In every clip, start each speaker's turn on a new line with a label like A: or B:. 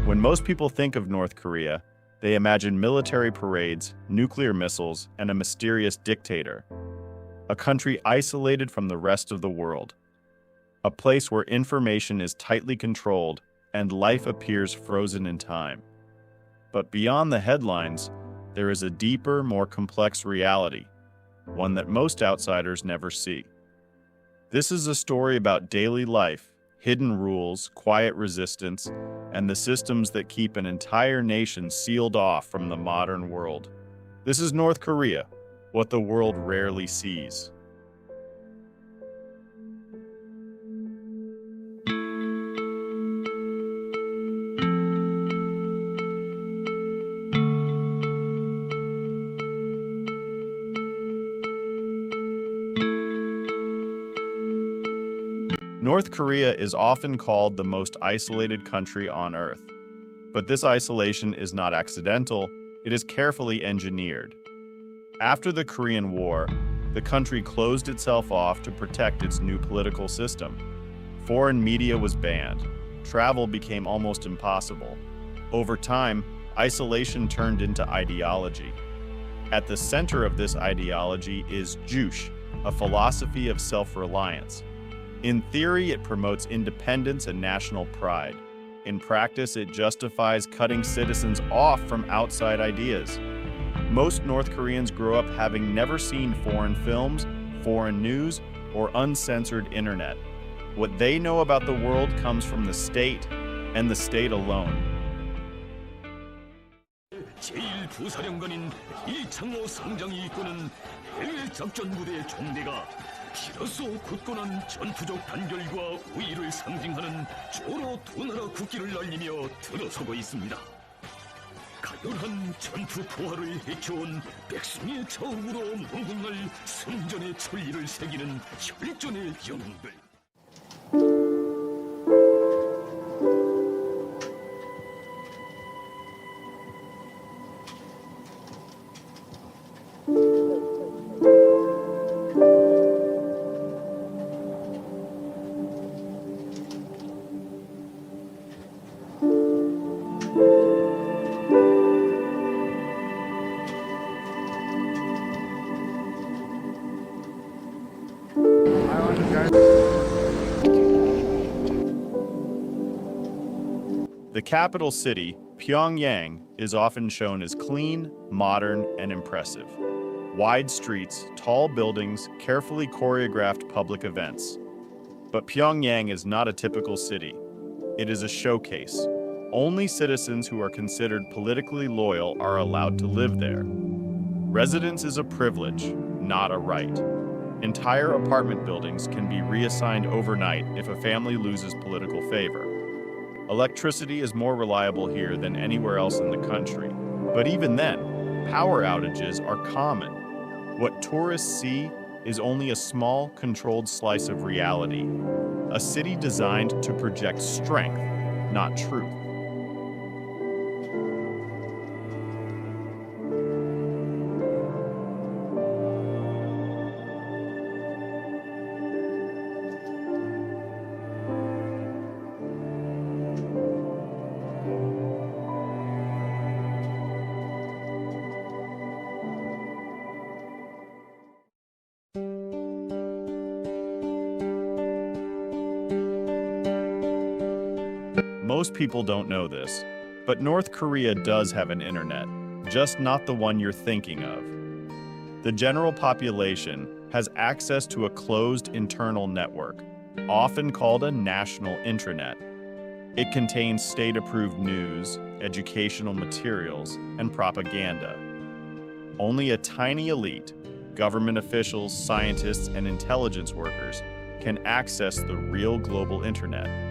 A: When most people think of North Korea, they imagine military parades, nuclear missiles, and a mysterious dictator. A country isolated from the rest of the world. A place where information is tightly controlled and life appears frozen in time. But beyond the headlines, there is a deeper, more complex reality, one that most outsiders never see. This is a story about daily life, hidden rules, quiet resistance, and the systems that keep an entire nation sealed off from the modern world. This is North Korea, what the world rarely sees. North Korea is often called the most isolated country on Earth. But this isolation is not accidental, it is carefully engineered. After the Korean War, the country closed itself off to protect its new political system. Foreign media was banned. Travel became almost impossible. Over time, isolation turned into ideology. At the center of this ideology is Juche, a philosophy of self-reliance. In theory, it promotes independence and national pride. In practice, it justifies cutting citizens off from outside ideas. Most North Koreans grow up having never seen foreign films, foreign news, or uncensored internet. What they know about the world comes from the state, and the state alone.
B: 제1부사령관인 이창호 상장이 이끄는 해외 작전 무대 총대가 비로소 굳건한 전투적 단결과 우위를 상징하는 조로 두 나라 국기를 날리며 들어서고 있습니다. 가열한 전투 포화를 헤쳐온 백성의 처음으로 몽군날 승전의 천리를 새기는 혈전의 영웅들.
A: The capital city, Pyongyang, is often shown as clean, modern, and impressive. Wide streets, tall buildings, carefully choreographed public events. But Pyongyang is not a typical city. It is a showcase. Only citizens who are considered politically loyal are allowed to live there. Residence is a privilege, not a right. Entire apartment buildings can be reassigned overnight if a family loses political favor. Electricity is more reliable here than anywhere else in the country. But even then, power outages are common. What tourists see is only a small, controlled slice of reality. A city designed to project strength, not truth. Most people don't know this, but North Korea does have an internet, just not the one you're thinking of. The general population has access to a closed internal network, often called a national intranet. It contains state-approved news, educational materials, and propaganda. Only a tiny elite, government officials, scientists, and intelligence workers, can access the real global internet.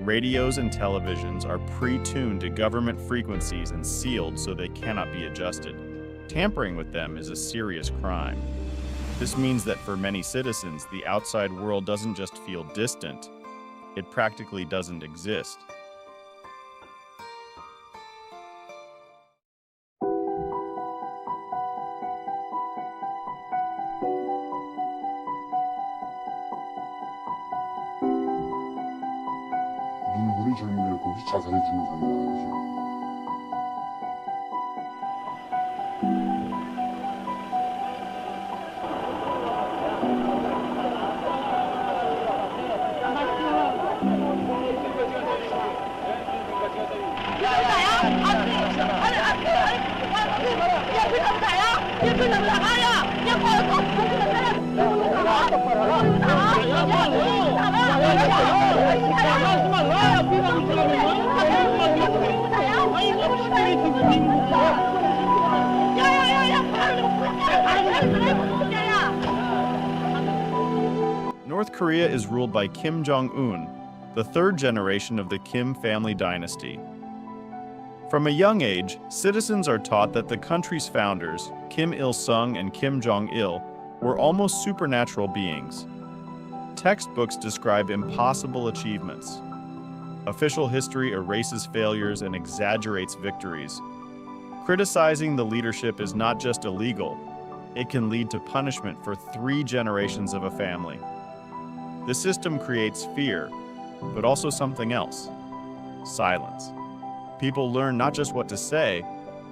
A: Radios and televisions are pre-tuned to government frequencies and sealed so they cannot be adjusted. Tampering with them is a serious crime. This means that for many citizens, the outside world doesn't just feel distant, it practically doesn't exist.
C: 젊은이를 거기서 자살해 주는 상황이 아니죠.
A: North Korea is ruled by Kim Jong-un, the third generation of the Kim family dynasty. From a young age, citizens are taught that the country's founders, Kim Il-sung and Kim Jong-il, were almost supernatural beings. Textbooks describe impossible achievements. Official history erases failures and exaggerates victories. Criticizing the leadership is not just illegal, it can lead to punishment for 3 generations of a family. The system creates fear, but also something else: silence. People learn not just what to say,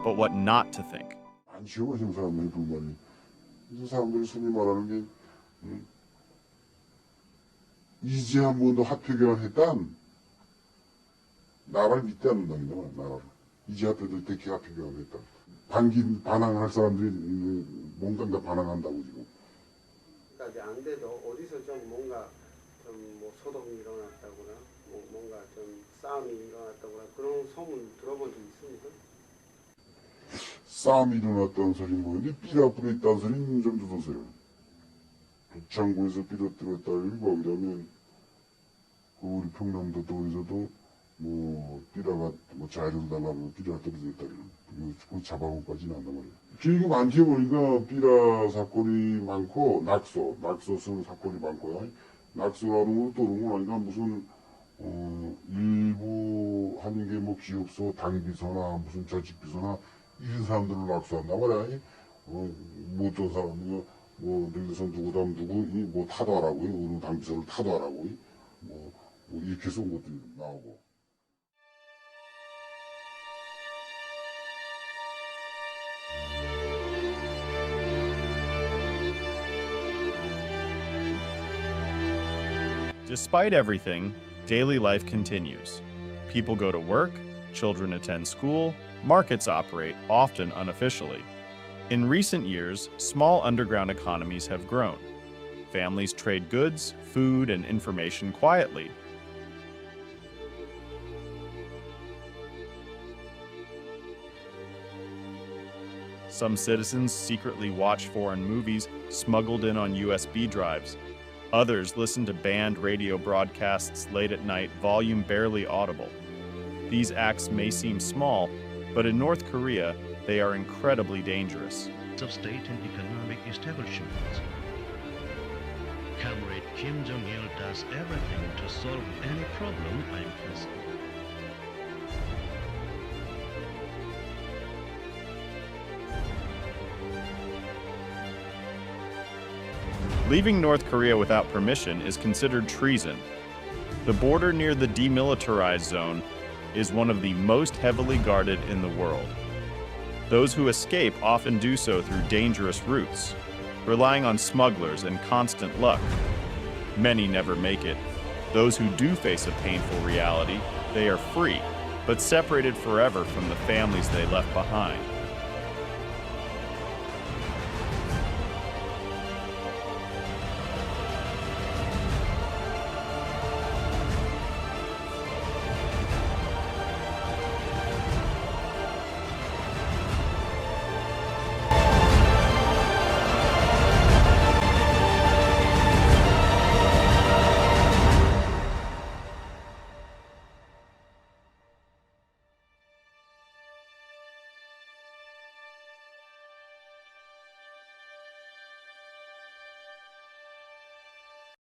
A: but what not to think.
C: 안 쉬워진 사람들이 불만이. 이 사람들이 소위 말하는 게 이제 한 번도 화폐 교환했단 나라를 믿지 않는답니다. 나라를. 이제 앞에도 대개 화폐 교환했다. 반항할 사람들이 뭔가 다 반항한다고 지금.
D: 까지 안 돼도 어디서 좀 뭔가 좀 뭐 소동이 일어났다거나 뭔가 좀 싸움이 일어났다거나 그런 소문 들어본 적 있습니까?
C: 싸움이 일어났다는 소리는 뭐예요? 삐가 뿌려있다는 소리는 좀 들으세요. 창고에서 삐가 들었다 일고 그러면 우리 평남도 도에서도 뭐 삐라가 뭐 자료를 달라고 삐라가 떨어졌다 그거 잡아먹까지는 안단 말이에요. 지금 많지 보니까 삐라 사건이 많고 낙서 쓰는 사건이 많고요. 낙서라는 걸 떠오르고 나니까 무슨 일부 하는 게 뭐 기업소 당비서나 무슨 조직비서나 이런 사람들을 낙서한단 말이야. 뭐 어떤 사람이 뭐 여기서 누구다음 누구 뭐 타도하라고 어느 당비서를 타도하라고 뭐 이렇게 해서 온 것도 나오고.
A: Despite everything, daily life continues. People go to work, children attend school, markets operate, often unofficially. In recent years, small underground economies have grown. Families trade goods, food, and information quietly. Some citizens secretly watch foreign movies smuggled in on USB drives. Others listen to banned radio broadcasts late at night, volume barely audible. These acts may seem small, but in North Korea, they are incredibly dangerous.
E: Of state and economic establishments. Comrade Kim Jong-il does everything to solve any problem I'm facing.
A: Leaving North Korea without permission is considered treason. The border near the demilitarized zone is one of the most heavily guarded in the world. Those who escape often do so through dangerous routes, relying on smugglers and constant luck. Many never make it. Those who do face a painful reality, they are free, but separated forever from the families they left behind.